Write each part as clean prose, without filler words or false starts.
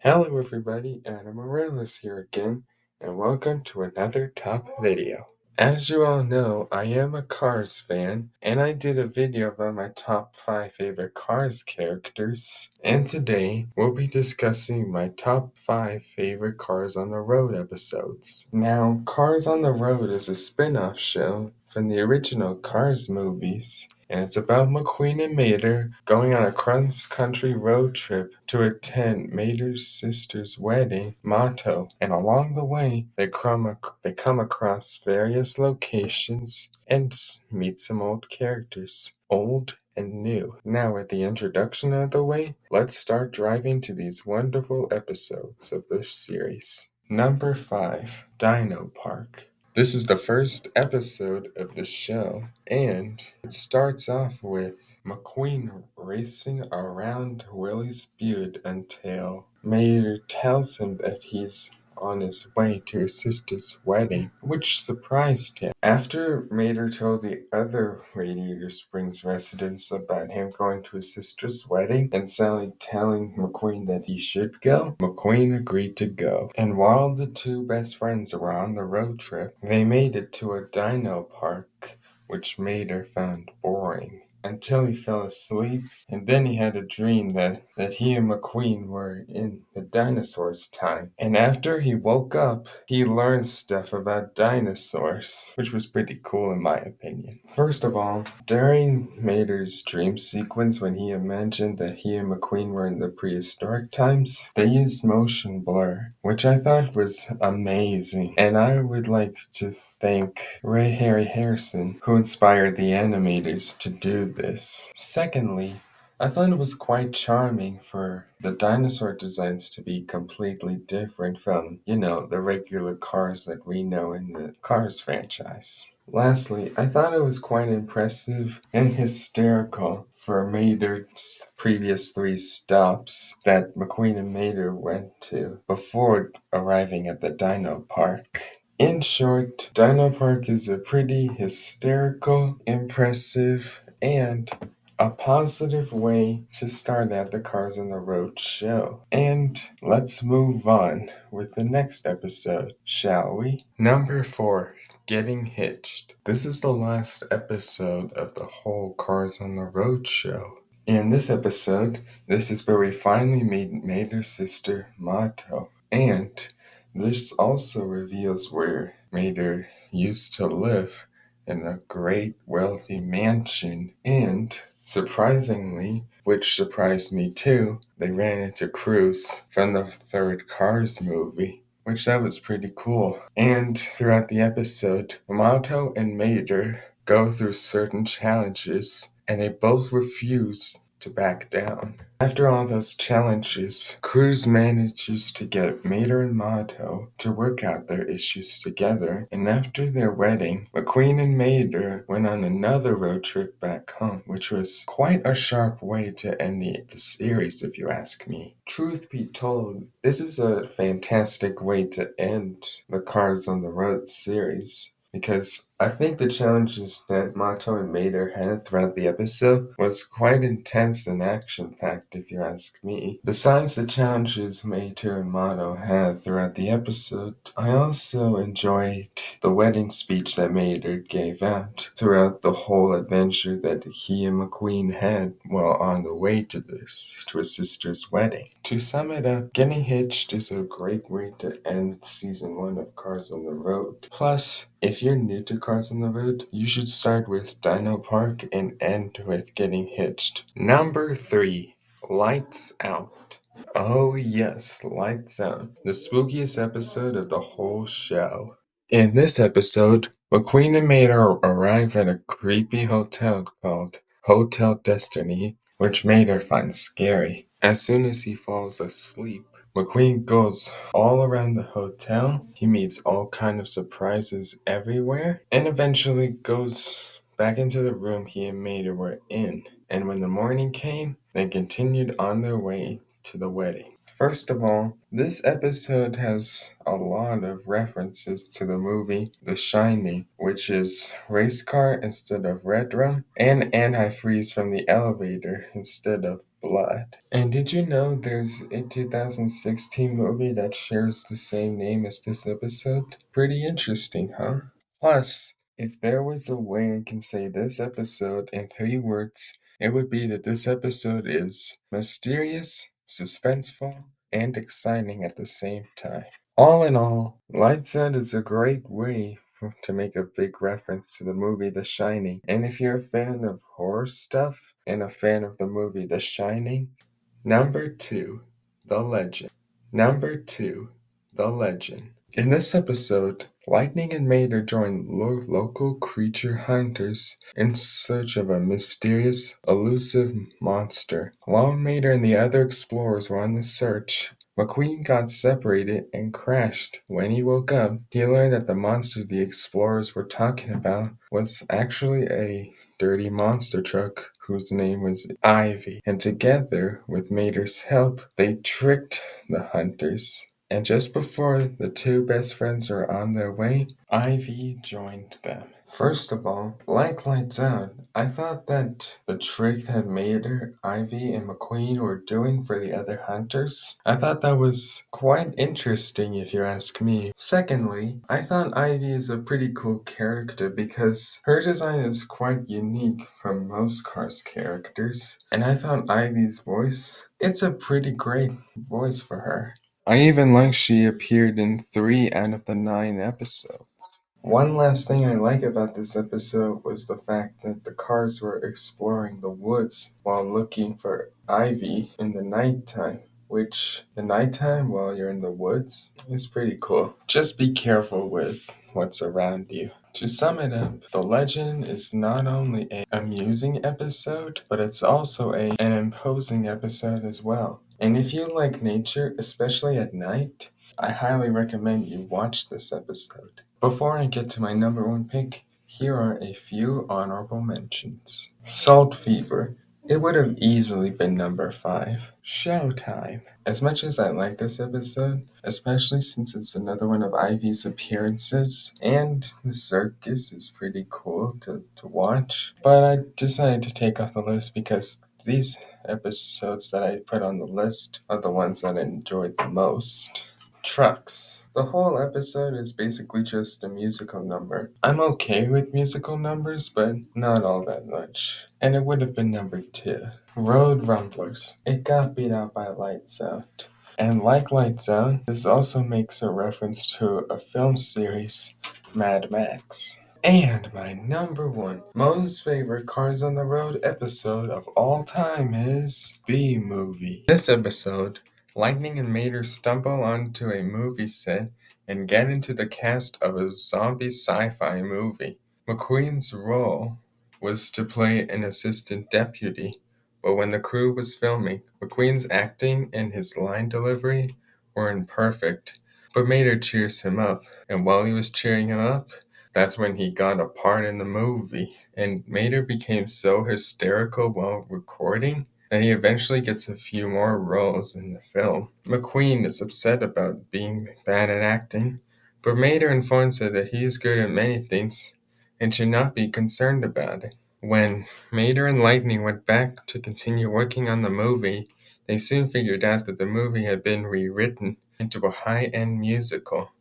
Hello everybody, Adam Morales here again, and welcome to another top video. As you all know, I am a Cars fan, and I did a video about my top 5 favorite Cars characters, and today we'll be discussing my top 5 favorite Cars on the Road episodes. Now, Cars on the Road is a spin-off show from the original Cars movies, and it's about McQueen and Mater going on a cross-country road trip to attend Mater's sister's wedding, Motto, and along the way, they come across various locations and meet some old characters, old and new. Now, with the introduction out of the way, let's start driving to these wonderful episodes of this series. Number 5, Dino Park. This is the first episode of the show, and it starts off with McQueen racing around Willie's Butte until Mater tells him that he's on his way to his sister's wedding, which surprised him. After Mater told the other Radiator Springs residents about him going to his sister's wedding and Sally telling McQueen that he should go, McQueen agreed to go. And while the two best friends were on the road trip, they made it to a dino park, which Mater found boring, until he fell asleep, and then he had a dream that he and McQueen were in the dinosaurs' time. And after he woke up, he learned stuff about dinosaurs, which was pretty cool in my opinion. First of all, during Mater's dream sequence when he imagined that he and McQueen were in the prehistoric times, they used motion blur, which I thought was amazing. And I would like to thank Harry Harrison, who inspired the animators to do this. Secondly, I thought it was quite charming for the dinosaur designs to be completely different from, the regular cars that we know in the Cars franchise. Lastly, I thought it was quite impressive and hysterical for Mater's previous 3 stops that McQueen and Mater went to before arriving at the Dino Park. In short, Dino Park is a pretty hysterical, impressive, and a positive way to start out the Cars on the Road show. And let's move on with the next episode, shall we? Number 4, Getting Hitched. This is the last episode of the whole Cars on the Road show. In this episode, this is where we finally meet Mater's sister, Motto, and this also reveals where Mater used to live in a great wealthy mansion, and surprisingly, which surprised me too, they ran into Cruz from the 3rd Cars movie, which that was pretty cool. And throughout the episode, Motto and Mater go through certain challenges, and they both refuse to back down. After all those challenges, Cruz manages to get Mater and Motto to work out their issues together, and after their wedding, McQueen and Mater went on another road trip back home, which was quite a sharp way to end the series, if you ask me. Truth be told, this is a fantastic way to end the Cars on the Road series, because I think the challenges that Motto and Mater had throughout the episode was quite intense and action-packed, if you ask me. Besides the challenges Mater and Motto had throughout the episode, I also enjoyed the wedding speech that Mater gave out throughout the whole adventure that he and McQueen had while on the way to his sister's wedding. To sum it up, Getting Hitched is a great way to end season 1 of Cars on the Road. Plus, if you're new to Cars on the Road, you should start with Dino Park and end with Getting Hitched. Number 3, Lights Out. Oh yes, Lights Out, the spookiest episode of the whole show. In this episode, McQueen and Mater arrive at a creepy hotel called Hotel Destiny, which Mater finds scary. As soon as he falls asleep, McQueen goes all around the hotel. He meets all kinds of surprises everywhere, and eventually goes back into the room he and Mater were in. And when the morning came, they continued on their way to the wedding. First of all, this episode has a lot of references to the movie The Shining, which is race car instead of red rum, and antifreeze from the elevator instead of blood. And did you know there's a 2016 movie that shares the same name as this episode? Pretty interesting, huh? Plus, if there was a way I can say this episode in 3 words, it would be that this episode is mysterious, suspenseful, and exciting at the same time. All in all, Lights Out is a great way to make a big reference to the movie The Shining. And if you're a fan of horror stuff and a fan of the movie The Shining, number 2, The Legend. Number 2, The Legend. In this episode, Lightning and Mater join local creature hunters in search of a mysterious, elusive monster. While Mater and the other explorers were on the search, McQueen got separated and crashed. When he woke up, he learned that the monster the explorers were talking about was actually a dirty monster truck whose name was Ivy. And together, with Mater's help, they tricked the hunters. And just before the two best friends were on their way, Ivy joined them. First of all, like Lights Out, I thought that the trick that Mater, Ivy, and McQueen were doing for the other hunters, I thought that was quite interesting if you ask me. Secondly, I thought Ivy is a pretty cool character because her design is quite unique from most Cars characters. And I thought Ivy's voice, it's a pretty great voice for her. I even like she appeared in 3 out of the 9 episodes. One last thing I like about this episode was the fact that the cars were exploring the woods while looking for Ivy in the nighttime, which the nighttime while you're in the woods is pretty cool. Just be careful with what's around you. To sum it up, The Legend is not only an amusing episode, but it's also an imposing episode as well. And if you like nature, especially at night, I highly recommend you watch this episode. Before I get to my number 1 pick, here are a few honorable mentions. Salt Fever. It would have easily been number 5. Showtime. As much as I like this episode, especially since it's another one of Ivy's appearances, and the circus is pretty cool to watch, but I decided to take off the list because these episodes that I put on the list are the ones that I enjoyed the most. Trucks. The whole episode is basically just a musical number. I'm okay with musical numbers, but not all that much. And it would have been number 2. Road Rumblers. It got beat out by Lights Out. And like Lights Out, this also makes a reference to a film series, Mad Max. And my number 1 most favorite Cars on the Road episode of all time is B-Movie. This episode, Lightning and Mater stumble onto a movie set and get into the cast of a zombie sci-fi movie. McQueen's role was to play an assistant deputy, but when the crew was filming, McQueen's acting and his line delivery weren't perfect, but Mater cheers him up, and while he was cheering him up, that's when he got a part in the movie, and Mater became so hysterical while recording that he eventually gets a few more roles in the film. McQueen is upset about being bad at acting, but Mater informs her that he is good at many things and should not be concerned about it. When Mater and Lightning went back to continue working on the movie, they soon figured out that the movie had been rewritten into a high-end musical.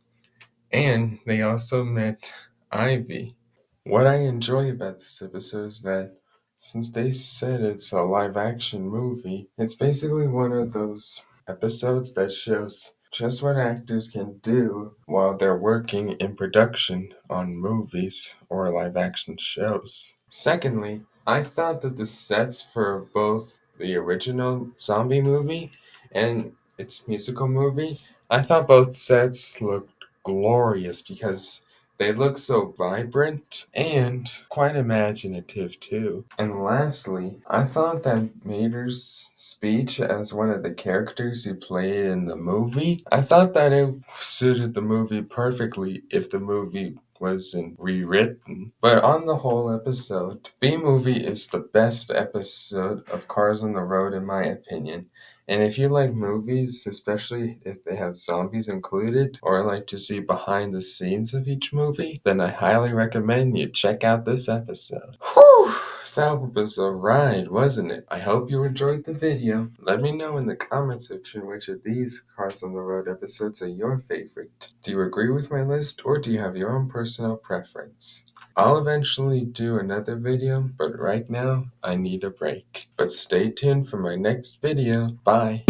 And they also met Ivy. What I enjoy about this episode is that since they said it's a live action movie, it's basically one of those episodes that shows just what actors can do while they're working in production on movies or live action shows. Secondly, I thought that the sets for both the original zombie movie and its musical movie, I thought both sets looked glorious because they look so vibrant and quite imaginative too. And lastly, I thought that Mater's speech as one of the characters he played in the movie, I thought that it suited the movie perfectly if the movie wasn't rewritten. But on the whole episode, B-Movie is the best episode of Cars on the Road in my opinion. And if you like movies, especially if they have zombies included, or like to see behind the scenes of each movie, then I highly recommend you check out this episode. Whew! That was a ride, wasn't it? I hope you enjoyed the video. Let me know in the comment section which of these Cars on the Road episodes are your favorite. Do you agree with my list, or do you have your own personal preference? I'll eventually do another video, but right now, I need a break. But stay tuned for my next video. Bye!